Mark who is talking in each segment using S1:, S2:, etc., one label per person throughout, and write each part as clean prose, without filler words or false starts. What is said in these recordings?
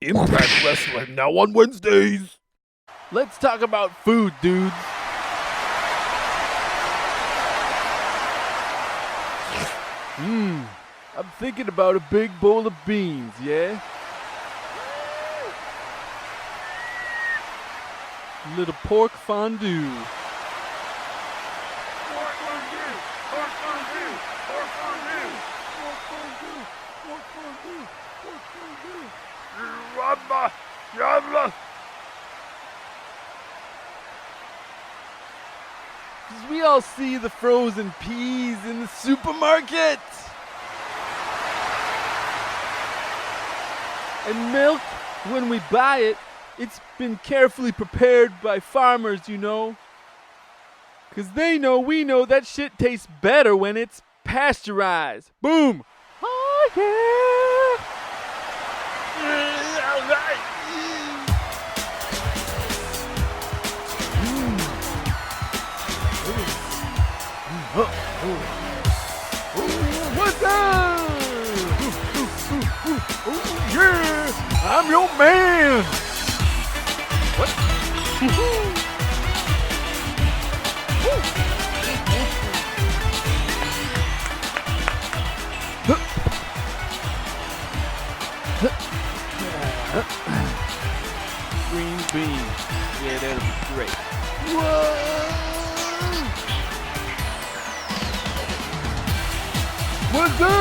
S1: Impact Wrestling now on Wednesdays.
S2: Let's talk about food, dudes. I'm thinking about a big bowl of beans, yeah? Little pork fondue.
S1: Pork fondue, pork fondue, pork fondue, pork fondue, pork fondue, pork fondue. Yabba, yabba.
S2: Cause we all see the frozen peas in the supermarket. And milk, when we buy it, it's been carefully prepared by farmers, you know. Cause they know we know that shit tastes better when it's pasteurized. Boom! Oh yeah! What's up?
S1: Yeah, I'm your man. What?
S2: Green beans. Yeah, that'll be great.
S1: Whoa! What's up?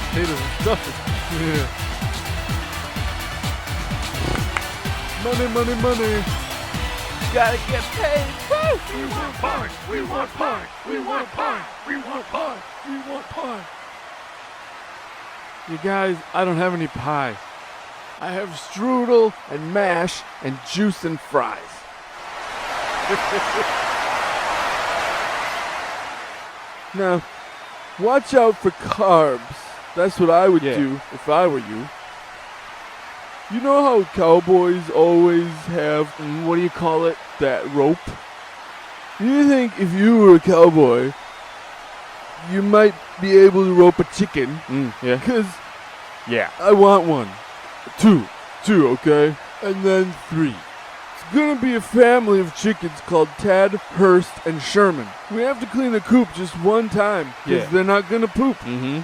S2: Potatoes and stuffing.
S1: Yeah. Money, money, money.
S2: Gotta get paid. Woo!
S1: We want pie. We want pie. We want pie. We want pie. We want pie.
S2: You guys, I don't have any pie. I have strudel and mash and juice and fries. Now, watch out for carbs. That's what I would do if I were you. You know how cowboys always have, what do you call it, that rope? You think if you were a cowboy, you might be able to rope a chicken?
S1: Yeah.
S2: Because
S1: Yeah.
S2: I want one. Two, okay? And then 3. It's gonna be a family of chickens called Tad, Hurst, and Sherman. We have to clean the coop just one time, because they're not gonna poop.
S1: Mm-hmm.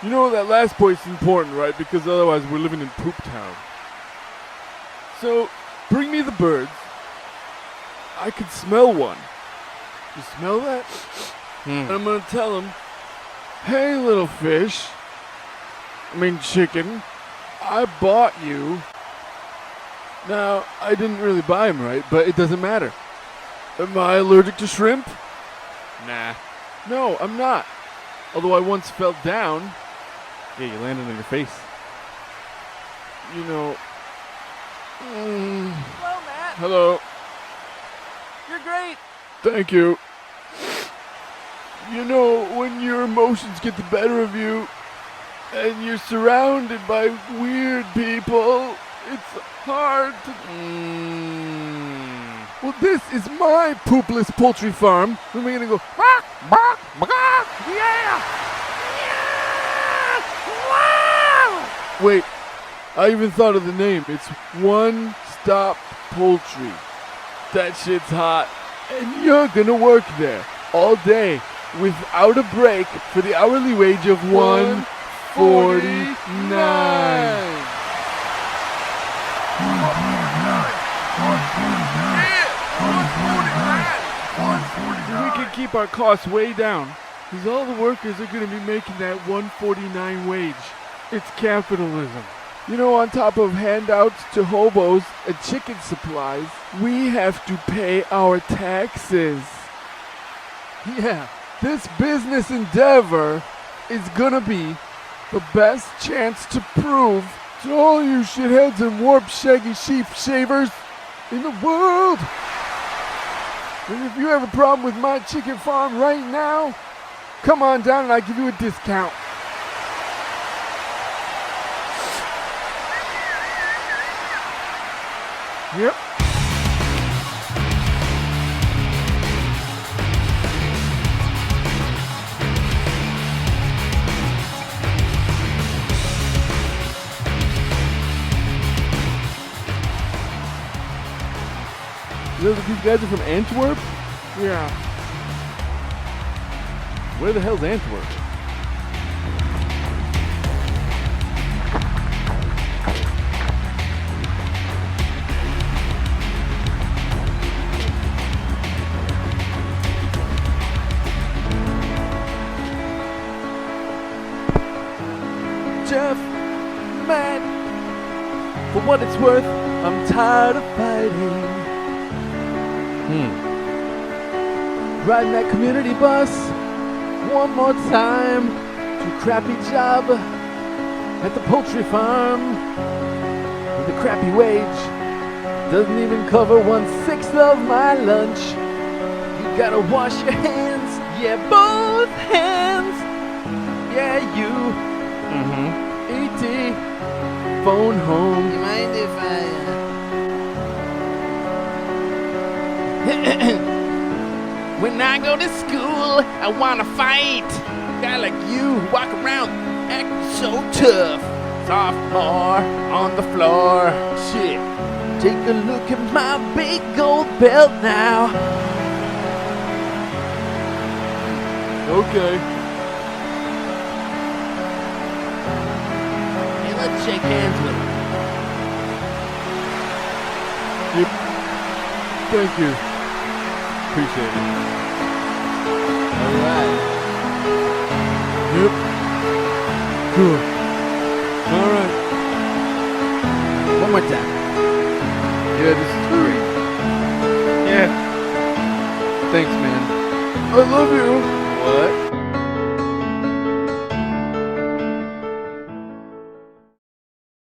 S2: You know that last point's important, right? Because otherwise we're living in Poop Town. So, bring me the birds. I could smell one. You smell that? And I'm gonna tell him, hey, little fish. Chicken. I bought you. Now, I didn't really buy him, right? But it doesn't matter. Am I allergic to shrimp?
S1: Nah.
S2: No, I'm not. Although I once fell down.
S1: Yeah, you landed on your face.
S2: You know.
S3: Hello, Matt.
S2: Hello.
S3: You're great.
S2: Thank you. You know, when your emotions get the better of you, and you're surrounded by weird people, it's hard to... Well, this is my Poopless poultry farm. And we're gonna go, bark, bark, bark, yeah! Yeah! Wow! Wait, I even thought of the name. It's One Stop Poultry. That shit's hot. And you're gonna work there all day without a break for the hourly wage of $1.49. We can keep our costs way down, because all the workers are going to be making that $1.49 wage. It's capitalism. You know, on top of handouts to hobos and chicken supplies, we have to pay our taxes. Yeah, this business endeavor is gonna be the best chance to prove to all you shitheads and warped shaggy sheep shavers in the world. And if you have a problem with my chicken farm right now, come on down and I'll give you a discount. Yep. These guys are from Antwerp?
S1: Yeah.
S2: Where the hell's Antwerp?
S3: Jeff, man, for what it's worth, I'm tired of fighting. Riding that community bus one more time to a crappy job at the poultry farm with a crappy wage. Doesn't even cover 1/6 of my lunch. You gotta wash your hands, yeah, both hands. Yeah, you. E.T. Phone home.
S4: You mind if
S3: When I go to school, I wanna fight. Guy like you walk around acting so tough. Sophomore on the floor. Shit. Take a look at my big gold belt now.
S2: Okay.
S3: Hey, let's shake hands with him.
S2: Yep. Thank you. Appreciate it.
S3: All right.
S2: Yep. Cool.